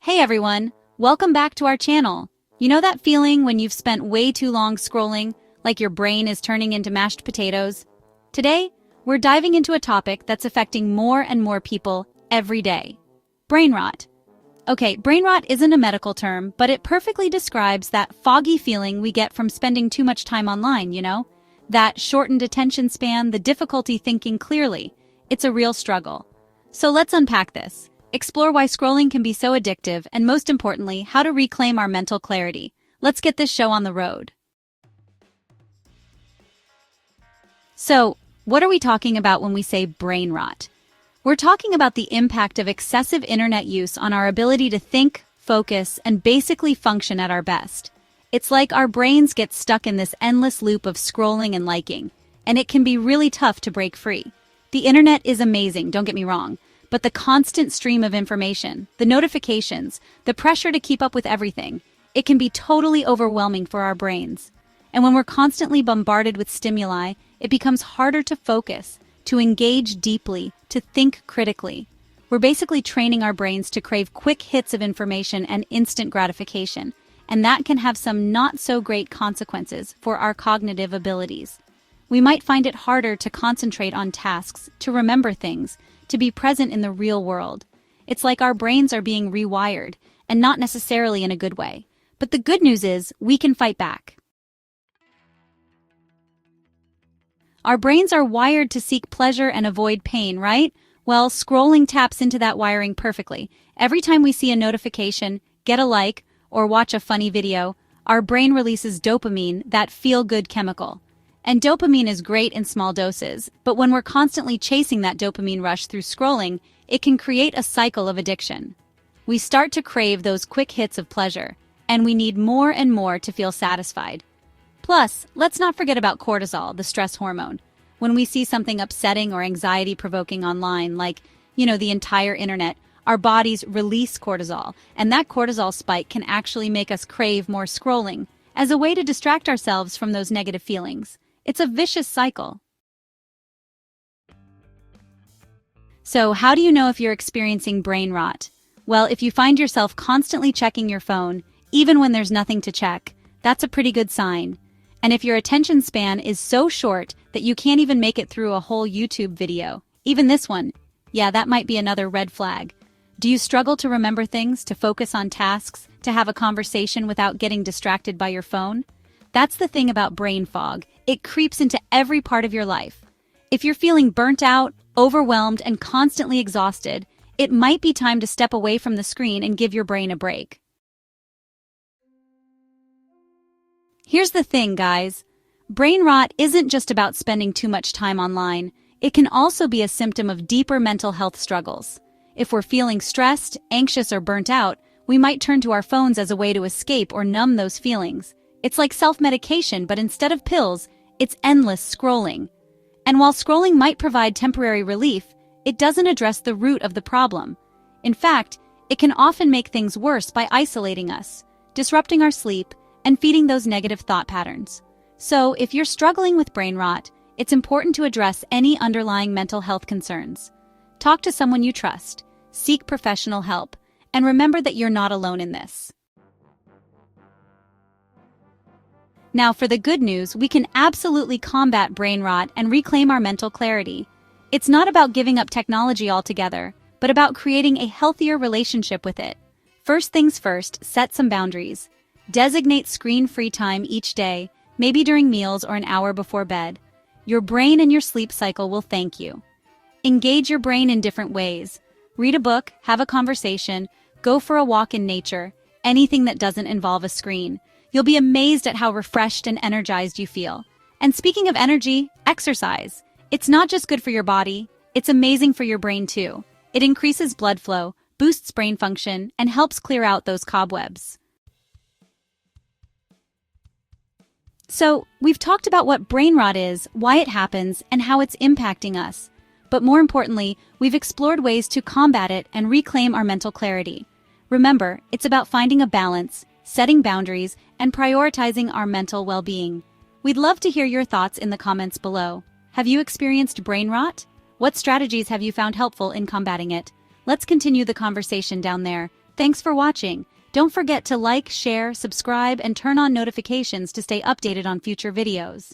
Hey everyone, welcome back to our channel. You know that feeling when you've spent way too long scrolling, like your brain is turning into mashed potatoes? Today, we're diving into a topic that's affecting more and more people every day. Brain rot. Okay, brain rot isn't a medical term, but it perfectly describes that foggy feeling we get from spending too much time online, you know? That shortened attention span, the difficulty thinking clearly. It's a real struggle. So let's unpack this. Explore why scrolling can be so addictive, and most importantly, how to reclaim our mental clarity. Let's get this show on the road. So, what are we talking about when we say brain rot? We're talking about the impact of excessive internet use on our ability to think, focus, and basically function at our best. It's like our brains get stuck in this endless loop of scrolling and liking, and it can be really tough to break free. The internet is amazing, don't get me wrong. But the constant stream of information, the notifications, the pressure to keep up with everything, it can be totally overwhelming for our brains. And when we're constantly bombarded with stimuli, it becomes harder to focus, to engage deeply, to think critically. We're basically training our brains to crave quick hits of information and instant gratification, and that can have some not-so-great consequences for our cognitive abilities. We might find it harder to concentrate on tasks, to remember things, to be present in the real world. It's like our brains are being rewired, and not necessarily in a good way. But the good news is, we can fight back. Our brains are wired to seek pleasure and avoid pain, right? Well, scrolling taps into that wiring perfectly. Every time we see a notification, get a like, or watch a funny video, our brain releases dopamine, that feel-good chemical. And dopamine is great in small doses, but when we're constantly chasing that dopamine rush through scrolling, it can create a cycle of addiction. We start to crave those quick hits of pleasure, and we need more and more to feel satisfied. Plus, let's not forget about cortisol, the stress hormone. When we see something upsetting or anxiety-provoking online, like, the entire internet, our bodies release cortisol, and that cortisol spike can actually make us crave more scrolling, as a way to distract ourselves from those negative feelings. It's a vicious cycle. So, how do you know if you're experiencing brain rot? Well, if you find yourself constantly checking your phone, even when there's nothing to check, that's a pretty good sign. And if your attention span is so short that you can't even make it through a whole YouTube video, even this one, yeah, that might be another red flag. Do you struggle to remember things, to focus on tasks, to have a conversation without getting distracted by your phone? That's the thing about brain fog. It creeps into every part of your life. If you're feeling burnt out, overwhelmed, and constantly exhausted, it might be time to step away from the screen and give your brain a break. Here's the thing, guys. Brain rot isn't just about spending too much time online. It can also be a symptom of deeper mental health struggles. If we're feeling stressed, anxious, or burnt out, we might turn to our phones as a way to escape or numb those feelings. It's like self-medication, but instead of pills, it's endless scrolling. And while scrolling might provide temporary relief, it doesn't address the root of the problem. In fact, it can often make things worse by isolating us, disrupting our sleep, and feeding those negative thought patterns. So, if you're struggling with brain rot, it's important to address any underlying mental health concerns. Talk to someone you trust, seek professional help, and remember that you're not alone in this. Now, for the good news, we can absolutely combat brain rot and reclaim our mental clarity. It's not about giving up technology altogether, but about creating a healthier relationship with it. First things first, set some boundaries. Designate screen-free time each day, maybe during meals or an hour before bed. Your brain and your sleep cycle will thank you. Engage your brain in different ways. Read a book, have a conversation, go for a walk in nature, anything that doesn't involve a screen. You'll be amazed at how refreshed and energized you feel. And speaking of energy, exercise. It's not just good for your body, it's amazing for your brain too. It increases blood flow, boosts brain function, and helps clear out those cobwebs. So, we've talked about what brain rot is, why it happens, and how it's impacting us. But more importantly, we've explored ways to combat it and reclaim our mental clarity. Remember, it's about finding a balance, setting boundaries, and prioritizing our mental well-being. We'd love to hear your thoughts in the comments below. Have you experienced brain rot? What strategies have you found helpful in combating it? Let's continue the conversation down there. Thanks for watching. Don't forget to like, share, subscribe, and turn on notifications to stay updated on future videos.